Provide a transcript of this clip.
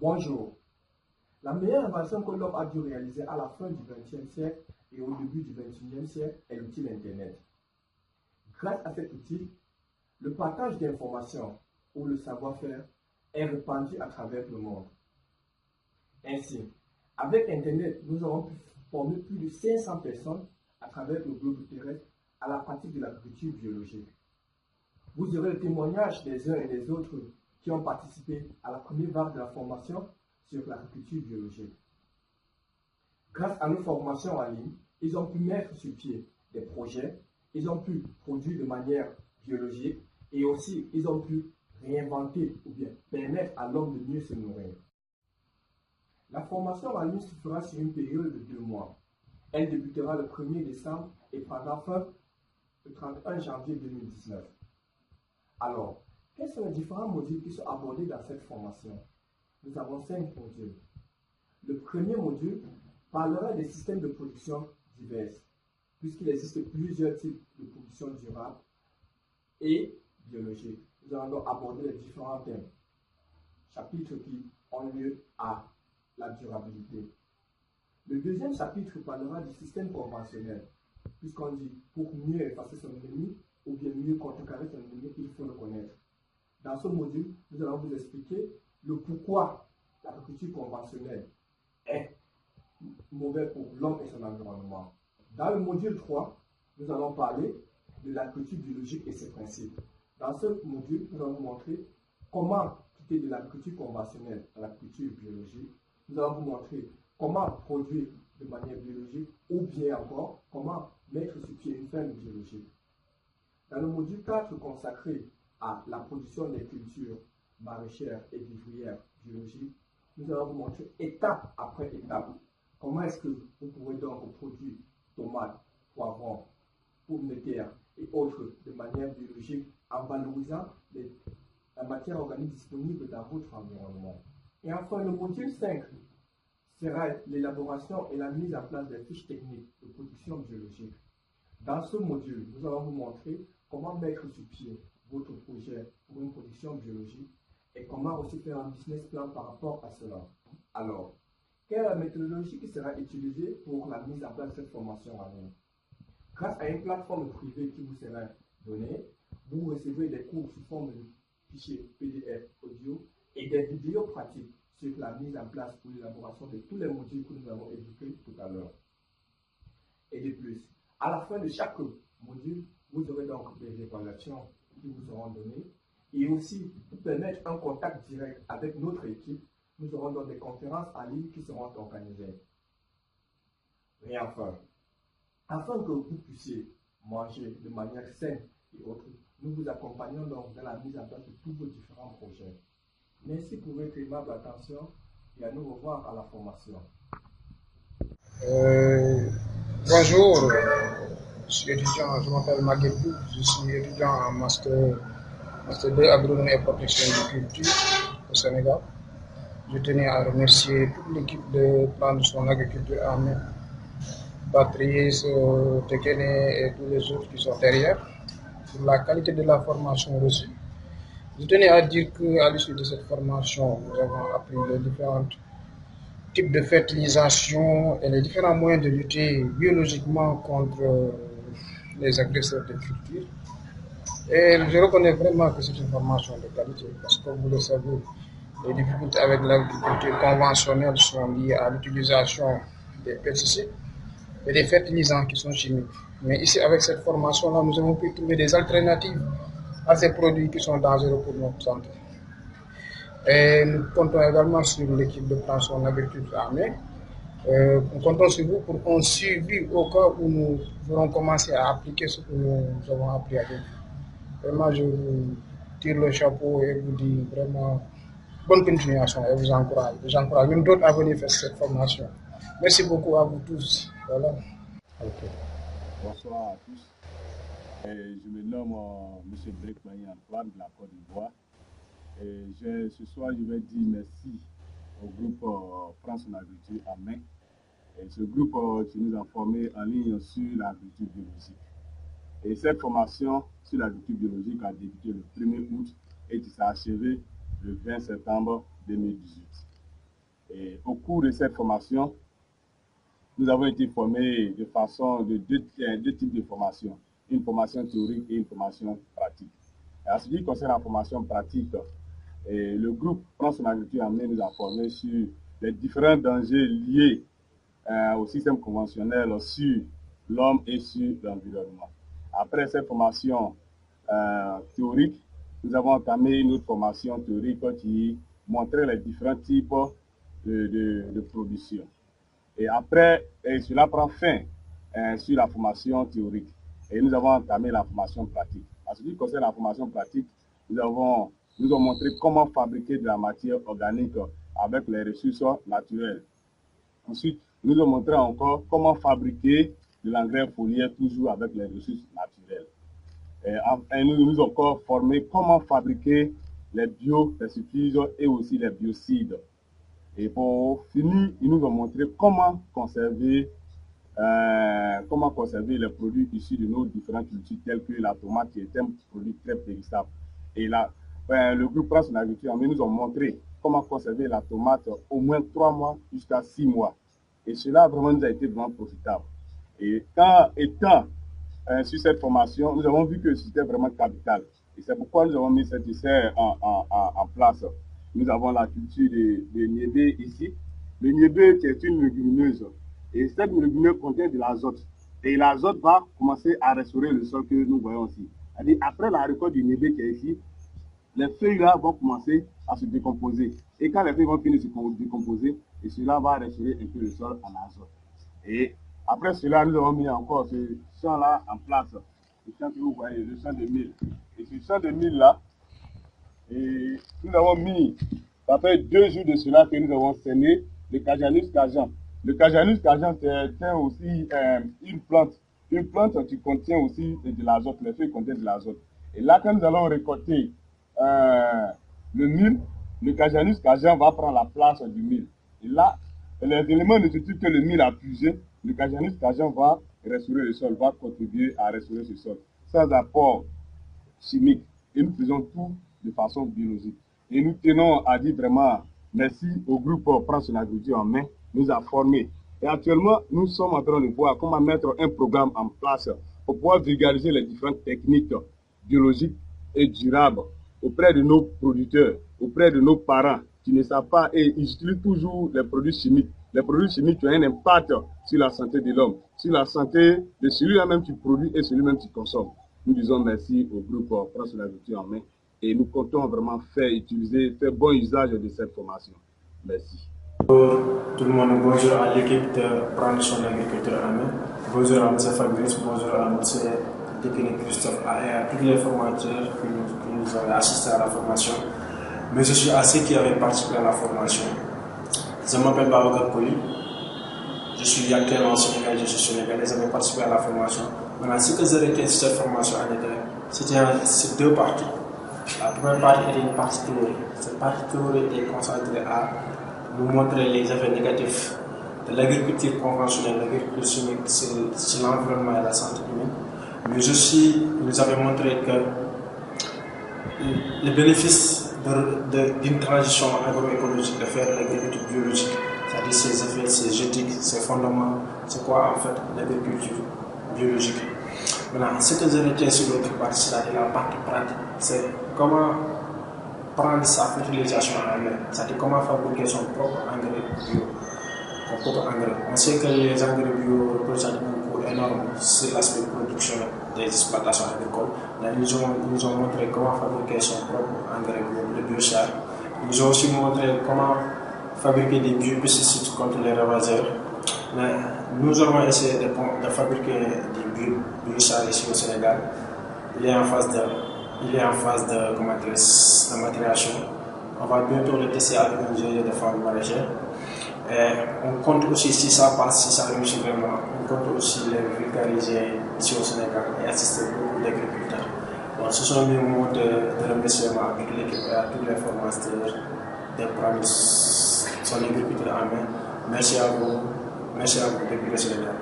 Bonjour. La meilleure invention que l'homme a dû réaliser à la fin du XXe siècle et au début du XXIe siècle est l'outil Internet. Grâce à cet outil, le partage d'informations ou le savoir-faire est répandu à travers le monde. Ainsi, avec Internet, nous avons pu former plus de 500 personnes à travers le globe terrestre à la pratique de l'agriculture biologique. Vous aurez le témoignage des uns et des autres qui ont participé à la première vague de la formation sur l'agriculture biologique. Grâce à nos formations en ligne, ils ont pu mettre sur pied des projets, ils ont pu produire de manière biologique et aussi ils ont pu réinventer ou bien permettre à l'homme de mieux se nourrir. La formation en ligne se fera sur une période de 2 mois. Elle débutera le 1er décembre et prendra fin le 31 janvier 2019. Alors, quels sont les différents modules qui sont abordés dans cette formation? Nous avons 5 modules. Le premier module parlera des systèmes de production divers, puisqu'il existe plusieurs types de production durable et biologique. Nous allons donc aborder les différents thèmes, chapitres qui ont lieu à la durabilité. Le deuxième chapitre parlera du système conventionnel, puisqu'on dit pour mieux effacer son ennemi ou bien mieux contrecarrer son ennemi, il faut le connaître. Dans ce module, nous allons vous expliquer le pourquoi l'agriculture conventionnelle est mauvaise pour l'homme et son environnement. Dans le module 3, nous allons parler de l'agriculture biologique et ses principes. Dans ce module, nous allons vous montrer comment quitter de l'agriculture conventionnelle à l'agriculture biologique. Nous allons vous montrer comment produire de manière biologique ou bien encore comment mettre sur pied une ferme biologique. Dans le module 4 consacré à la production des cultures maraîchères et vivrières biologiques, nous allons vous montrer étape après étape comment est-ce que vous pouvez donc produire tomates, poivrons, pommes de terre et autres de manière biologique en valorisant la matière organique disponible dans votre environnement. Et enfin, le module 5 sera l'élaboration et la mise en place des fiches techniques de production biologique. Dans ce module, nous allons vous montrer comment mettre sur pied votre projet pour une production biologique et comment aussi faire un business plan par rapport à cela. Alors, quelle est la méthodologie qui sera utilisée pour la mise en place de cette formation en ligne? Grâce à une plateforme privée qui vous sera donnée, vous recevrez des cours sous forme de fichiers PDF audio et des vidéos pratiques sur la mise en place ou l'élaboration de tous les modules que nous avons évoqués tout à l'heure. Et de plus, à la fin de chaque module, vous aurez donc des évaluations qui vous seront données et aussi pour permettre un contact direct avec notre équipe, nous aurons donc des conférences en ligne qui seront organisées. Et enfin, afin que vous puissiez manger de manière saine et autre, nous vous accompagnons donc dans la mise en place de tous vos différents projets. Merci pour votre aimable attention et à nous revoir à la formation. Bonjour, je suis étudiant, je m'appelle Maguette, je suis étudiant en master 2 agronomie et protection de culture au Sénégal. Je tenais à remercier toute l'équipe de Plan de son agriculture en main, Patrice, Tekene et tous les autres qui sont derrière, pour la qualité de la formation reçue. Je tenais à dire qu'à l'issue de cette formation, nous avons appris les différents types de fertilisation et les différents moyens de lutter biologiquement contre les agresseurs de culture. Et je reconnais vraiment que c'est une formation de qualité parce que, comme vous le savez, les difficultés avec l'agriculture conventionnelle sont liées à l'utilisation des pesticides et des fertilisants qui sont chimiques. Mais ici, avec cette formation-là, nous avons pu trouver des alternatives à ces produits qui sont dangereux pour notre santé. Et nous comptons également sur l'équipe de Plan son agriculture armée. Nous comptons sur vous pour un suivi au cas où nous voulons commencer à appliquer ce que nous avons appris avec vous. Vraiment, je vous tire le chapeau et vous dis vraiment bonne continuation et vous encourage. J'encourage même d'autres à venir faire cette formation. Merci beaucoup à vous tous. Voilà. Okay. Bonsoir à tous. Je me nomme M. Blake Antoine de la Côte d'Ivoire. Ce soir, je vais dire merci au groupe France en agriculture en main. Et ce groupe qui nous a formés en ligne sur l'agriculture biologique. Et cette formation sur l'agriculture biologique a débuté le 1er août et qui s'est achevée le 20 septembre 2018. Et au cours de cette formation, nous avons été formés de façon de deux types de formation, une formation théorique et une formation pratique. Et en ce qui concerne la formation pratique, le groupe Prends son agriculture en main nous a formés sur les différents dangers liés au système conventionnel sur l'homme et sur l'environnement. Après cette formation théorique, nous avons entamé une autre formation théorique qui montrait les différents types de production. Et après, cela prend fin sur la formation théorique. Et nous avons entamé la formation pratique. En ce qui concerne la formation pratique, nous avons montré comment fabriquer de la matière organique avec les ressources naturelles. Ensuite, nous avons montré encore comment fabriquer de l'engrais foliaire toujours avec les ressources naturelles. Et nous nous avons encore formé comment fabriquer les biopesticides et aussi les biocides. Et pour finir, ils nous ont montré comment conserver les produits issus de nos différentes cultures, tels que la tomate, qui est un produit très périssable. Et là, le groupe Prends son agriculture en main nous ont montré comment conserver la tomate au moins 3 mois jusqu'à 6 mois. Et cela vraiment nous a été vraiment profitable. Et étant sur cette formation, nous avons vu que c'était vraiment capital. Et c'est pourquoi nous avons mis cet essai en place. Nous avons la culture de niébé ici. Le niébé qui est une légumineuse. Et cette légumineuse contient de l'azote. Et l'azote va commencer à restaurer le sol que nous voyons ici. C'est-à-dire, après la récolte du niébé qui est ici, les feuilles là vont commencer à se décomposer. Et quand les feuilles vont finir de se décomposer, et cela va restaurer un peu le sol en azote. Et après cela, nous avons mis encore ce champ là en place. Le champ que vous voyez, le champ de mil. Et ce champ de mil là, et nous avons mis, ça fait 2 jours de cela que nous avons semé le Cajanus cajan. Le Cajanus cajan, c'est aussi une plante qui contient aussi de l'azote. Les feuilles contiennent de l'azote. Et là, quand nous allons récolter le mil, le Cajanus cajan va prendre la place du mil. Et là, les éléments nutritifs que le mil a puisés, le Cajanus cajan va restaurer le sol, va contribuer à restaurer ce sol, sans apport chimique. Et nous faisons tout de façon biologique. Et nous tenons à dire vraiment merci au groupe Prends son agriculture en main, nous a formés. Et actuellement, nous sommes en train de voir comment mettre un programme en place pour pouvoir vulgariser les différentes techniques biologiques et durables auprès de nos producteurs, auprès de nos parents qui ne savent pas et ils utilisent toujours les produits chimiques. Les produits chimiques qui ont un impact sur la santé de l'homme, sur la santé de celui-là même qui produit et celui-même qui consomme. Nous disons merci au groupe Prends son agriculture en main et nous comptons vraiment faire bon usage de cette formation. Merci. Bonjour tout le monde, bonjour à l'équipe de Prendre son agriculture en main. Bonjour à M. Fabrice, bonjour à M. Technique Christophe et à tous les formateurs qui nous ont assisté à la formation. Mais je suis à ceux qui avaient participé à la formation. Je m'appelle Babacar Koli. Je suis actuellement au Sénégal, je suis sénégalais, j'avais participé à la formation. Maintenant, ce que j'ai retenu de cette formation en était, c'est 2 parties. La première partie était une partie théorique. Cette partie théorique est concentrée à nous montrer les effets négatifs de l'agriculture conventionnelle, l'agriculture chimique sur l'environnement et la santé humaine. Mais aussi, nous avons montré que les bénéfices d'une transition agroécologique, de faire l'agriculture biologique, c'est-à-dire ses effets, ses éthiques, ses fondements, c'est quoi en fait l'agriculture biologique. Maintenant, ce que je retiens sur l'autre partie, c'est-à-dire la partie pratique, c'est comment prendre sa fertilisation en main, c'est-à-dire comment fabriquer son propre engrais bio. On sait que les engrais bio représentent un coût énorme sur l'aspect production des exploitations agricoles. Là, ils nous ont montré comment fabriquer son propre engrais bio, le biochar. Ils nous ont aussi montré comment fabriquer des biopesticides contre les ravageurs. Mais nous allons essayer de fabriquer des biochars ici au Sénégal. Il est en phase de matérialisation. On va bientôt le tester avec un GIE de femmes maraîchères. On compte aussi, si ça passe, si ça réussit vraiment, on compte aussi les vulgariser ici au Sénégal et assister beaucoup d'agriculteurs. Donc, ce sont mes mots de remerciement avec l'équipe et à tous les formateurs de prendre son agriculture en main. Merci à vous depuis le Sénégal.